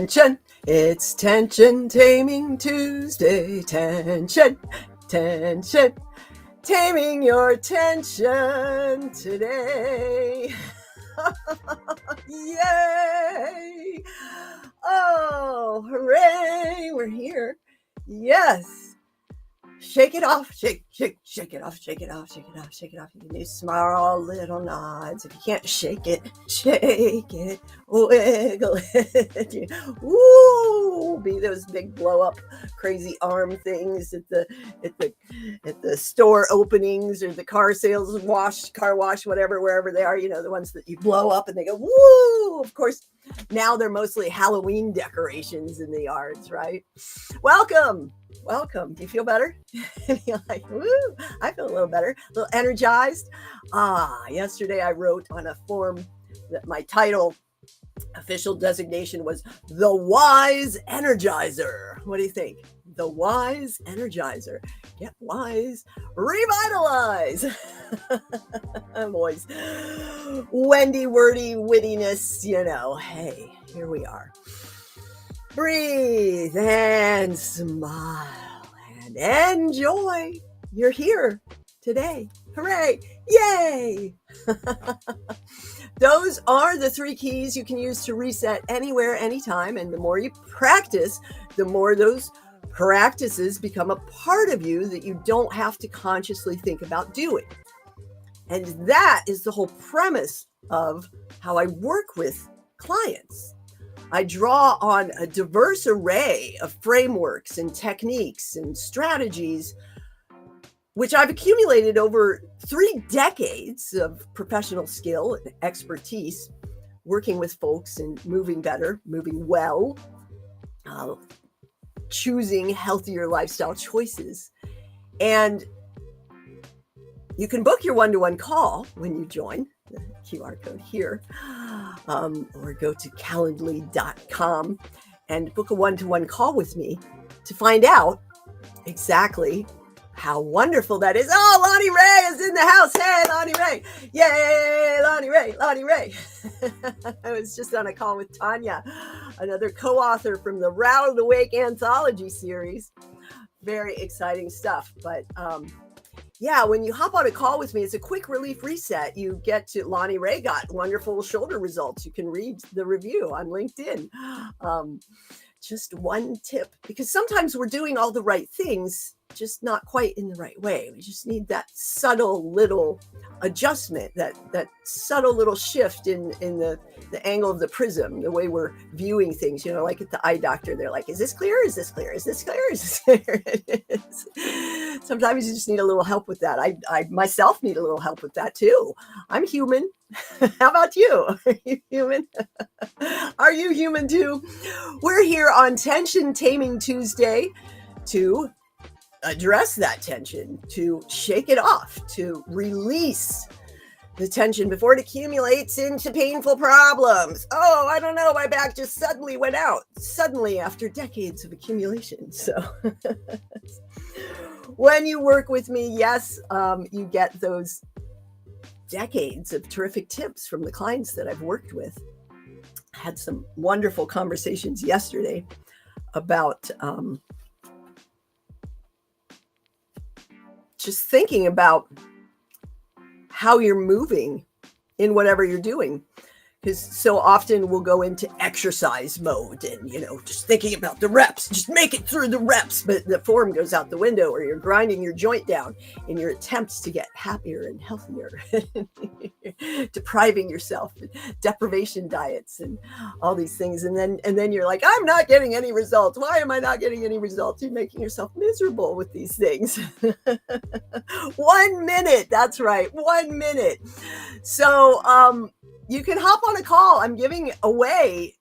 Tension. It's Tension Taming Tuesday. Tension. Tension. Taming your tension today. Yay! Oh, hooray! We're here. Yes. Shake it off, shake it off, shake it off, shake it off, shake it off. You can do small little nods. If you can't shake it, wiggle it. Woo! Be those big blow up, crazy arm things at the store openings or the car wash, whatever, wherever they are. You know, the ones that you blow up and they go woo. Of course, now they're mostly Halloween decorations in the yards, right? Welcome. Do you feel better? You're like, woo, I feel a little better, a little energized. Yesterday I wrote on a form that my official designation was the Wise Energizer. What do you think? The Wise Energizer. Get wise, revitalize. I'm always Wendy, wordy, wittiness, hey, here we are. Breathe and smile and enjoy. You're here today. Hooray. Yay. Those are the 3 keys you can use to reset anywhere, anytime. And the more you practice, the more those practices become a part of you that you don't have to consciously think about doing. And that is the whole premise of how I work with clients. I draw on a diverse array of frameworks and techniques and strategies, which I've accumulated over 3 decades of professional skill and expertise, working with folks and moving better, moving well, choosing healthier lifestyle choices. And you can book your one-to-one call when you join, the QR code here, or go to calendly.com and book a one-to-one call with me to find out exactly how wonderful that is. Oh, Lonnie Ray is in the house. Hey, Lonnie Ray. Yay, Lonnie Ray. I was just on a call with Tanya, another co-author from the Round Awake anthology series. Very exciting stuff. But when you hop on a call with me, it's a quick relief reset. You get to Lonnie Ray got wonderful shoulder results. You can read the review on LinkedIn. Just one tip, because sometimes we're doing all the right things, just not quite in the right way. We just need that subtle little adjustment, that subtle little shift in the angle of the prism, the way we're viewing things. Like at the eye doctor, they're like, is this clear? Is this clear? Is this clear? Is this clear? It is. Sometimes you just need a little help with that. I myself need a little help with that too. I'm human. How about you? Are you human? Are you human too? We're here on Tension Taming Tuesday to address that tension, to shake it off, to release the tension before it accumulates into painful problems. Oh, I don't know. My back just suddenly went out. Suddenly, after decades of accumulation. So when you work with me, yes, you get those decades of terrific tips from the clients that I've worked with. Had some wonderful conversations yesterday about just thinking about how you're moving in whatever you're doing. Because so often we'll go into exercise mode and, just thinking about the reps, just make it through the reps, but the form goes out the window, or you're grinding your joint down in your attempts to get happier and healthier, depriving yourself, deprivation diets and all these things. And then you're like, I'm not getting any results. Why am I not getting any results? You're making yourself miserable with these things. 1 minute. That's right. 1 minute. So, you can hop on a call. I'm giving away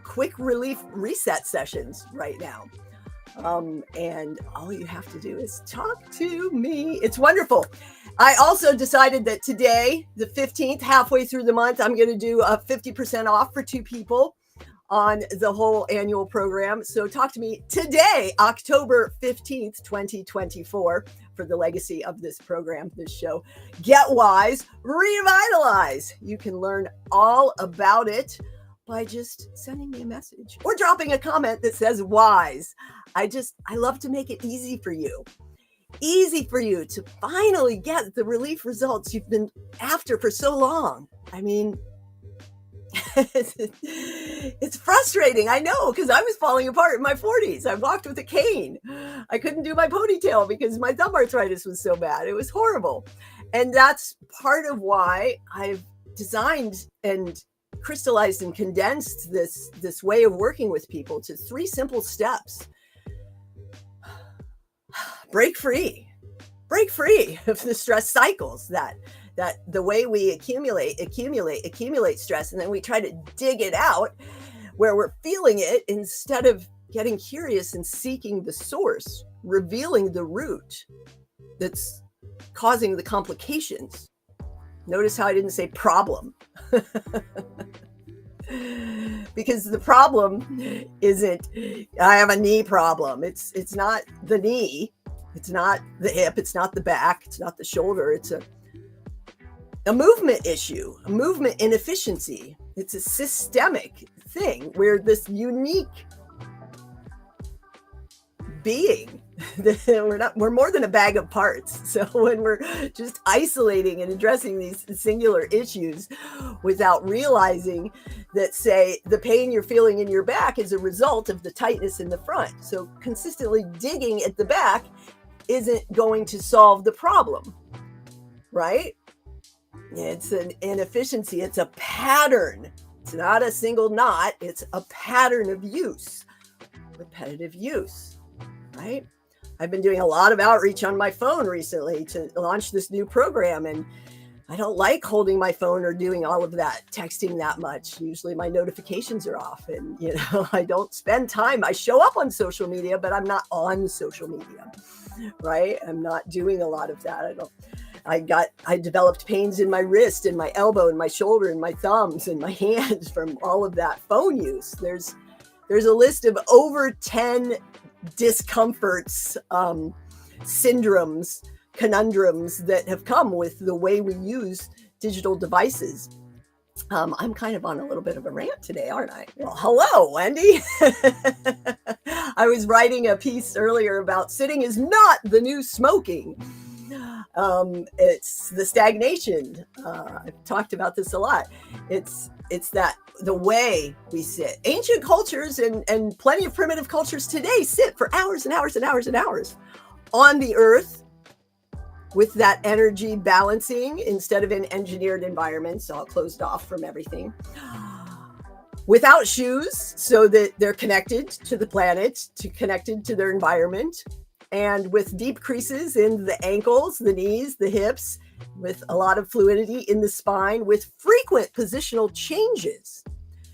quick relief reset sessions right now. And all you have to do is talk to me. It's wonderful. I also decided that today, the 15th, halfway through the month, I'm going to do a 50% off for 2 people on the whole annual program. So talk to me today, October 15th, 2024, for the legacy of this program, this show. Get Wise, Revitalize. You can learn all about it by just sending me a message or dropping a comment that says wise. I love to make it easy for you to finally get the relief results you've been after for so long. I mean, it's frustrating. I know, because I was falling apart in my 40s. I walked with a cane. I couldn't do my ponytail because my thumb arthritis was so bad. It was horrible. And that's part of why I've designed and crystallized and condensed this way of working with people to 3 simple steps. Break free of the stress cycles that the way we accumulate stress, and then we try to dig it out where we're feeling it instead of getting curious and seeking the source, revealing the root that's causing the complications. Notice how I didn't say problem. Because the problem isn't, I have a knee problem. It's not the knee. It's not the hip. It's not the back. It's not the shoulder. It's a movement issue, a movement inefficiency. It's a systemic thing where this unique being, we're more than a bag of parts. So when we're just isolating and addressing these singular issues without realizing that, say, the pain you're feeling in your back is a result of the tightness in the front. So consistently digging at the back isn't going to solve the problem, right? It's an inefficiency. It's a pattern. It's not a single knot. It's a pattern of use, repetitive use, right? I've been doing a lot of outreach on my phone recently to launch this new program, and I don't like holding my phone or doing all of that texting that much. Usually my notifications are off, and I don't spend time. I show up on social media, but I'm not on social media, right? I'm not doing a lot of that. I developed pains in my wrist and my elbow and my shoulder and my thumbs and my hands from all of that phone use. There's a list of over 10 discomforts, syndromes, conundrums that have come with the way we use digital devices. I'm kind of on a little bit of a rant today, aren't I? Well, hello, Wendy. I was writing a piece earlier about sitting is not the new smoking. It's the stagnation. I've talked about this a lot. It's that the way we sit. Ancient cultures and plenty of primitive cultures today sit for hours and hours and hours and hours on the earth with that energy balancing instead of in engineered environments, all closed off from everything. Without shoes, so that they're connected to the planet, connected to their environment, and with deep creases in the ankles, the knees, the hips, with a lot of fluidity in the spine, with frequent positional changes.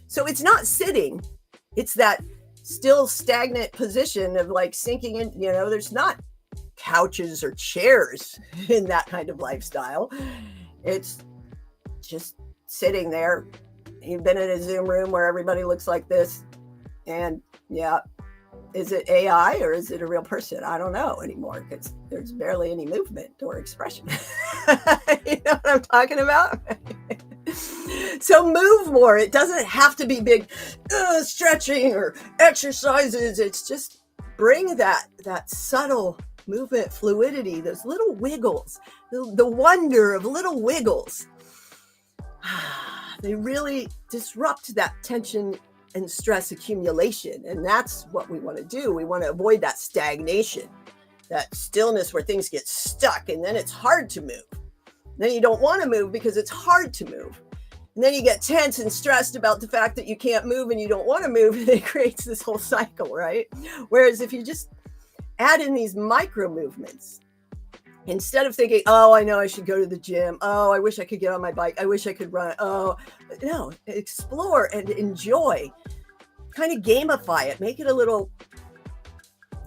So it's not sitting, it's that still stagnant position of like sinking in, there's not couches or chairs in that kind of lifestyle. It's just sitting there. You've been in a Zoom room where everybody looks like this, and is it AI or is it a real person? I don't know anymore because there's barely any movement or expression. You know what I'm talking about? So move more. It doesn't have to be big stretching or exercises. It's just bring that subtle movement fluidity, those little wiggles, the wonder of little wiggles. They really disrupt that tension and stress accumulation. And that's what we want to do. We want to avoid that stagnation, that stillness where things get stuck and then it's hard to move. Then you don't want to move because it's hard to move. And then you get tense and stressed about the fact that you can't move and you don't want to move, and it creates this whole cycle, right? Whereas if you just add in these micro movements, instead of thinking, oh, I know I should go to the gym. Oh, I wish I could get on my bike. I wish I could run. Oh, no, explore and enjoy. Kind of gamify it. Make it a little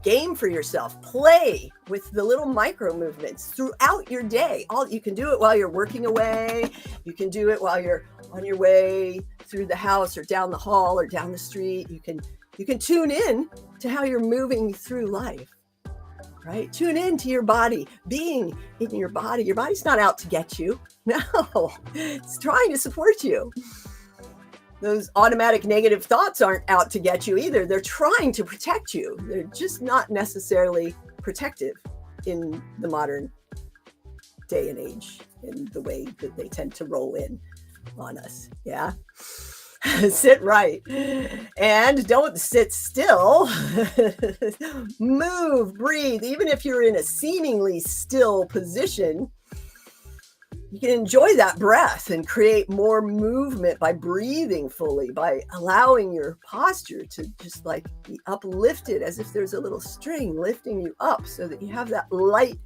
game for yourself. Play with the little micro movements throughout your day. You can do it while you're working away. You can do it while you're on your way through the house or down the hall or down the street. You can tune in to how you're moving through life. Right? Tune into your body, being in your body. Your body's not out to get you. No, it's trying to support you. those automatic negative thoughts aren't out to get you either. They're trying to protect you. They're just not necessarily protective in the modern day and age in the way that they tend to roll in on us. Yeah. Sit right and don't sit still. Move, breathe. Even if you're in a seemingly still position, you can enjoy that breath and create more movement by breathing fully, by allowing your posture to just like be uplifted as if there's a little string lifting you up so that you have that light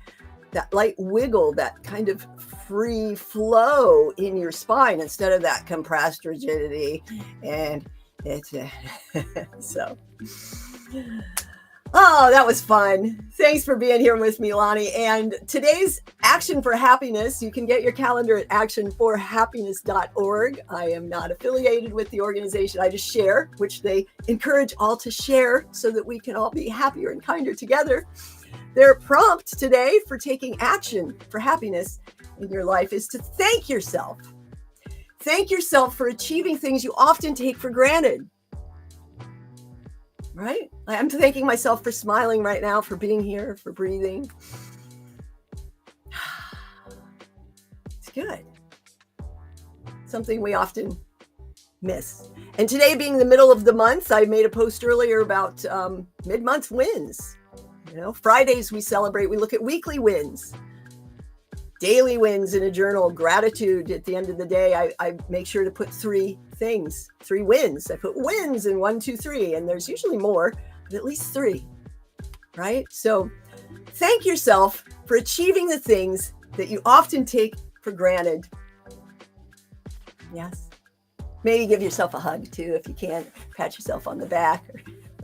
wiggle, that kind of free flow in your spine instead of that compressed rigidity. And it's so, oh, that was fun. Thanks for being here with me, Lonnie. And today's Action for Happiness, you can get your calendar at actionforhappiness.org. I am not affiliated with the organization. I just share, which they encourage all to share so that we can all be happier and kinder together. Their prompt today for taking action for happiness in your life is to thank yourself. Thank yourself for achieving things you often take for granted. Right? I'm thanking myself for smiling right now, for being here, for breathing. It's good. Something we often miss. And today being the middle of the month, I made a post earlier about mid-month wins. You know, Fridays we celebrate, we look at weekly wins, daily wins in a journal, gratitude. At the end of the day, I make sure to put three wins. I put wins in 1, 2, 3, and there's usually more, but at least 3, right? So thank yourself for achieving the things that you often take for granted. Yes. Maybe give yourself a hug too, if you can. Pat yourself on the back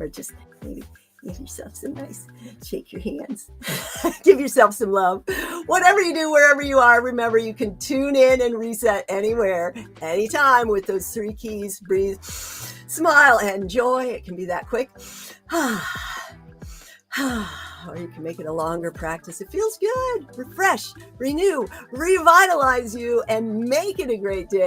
or just maybe give yourself some nice, shake your hands, give yourself some love. Whatever you do, wherever you are, remember you can tune in and reset anywhere, anytime with those 3 keys: breathe, smile, and joy. It can be that quick. Or you can make it a longer practice. It feels good. Refresh, renew, revitalize you, and make it a great day.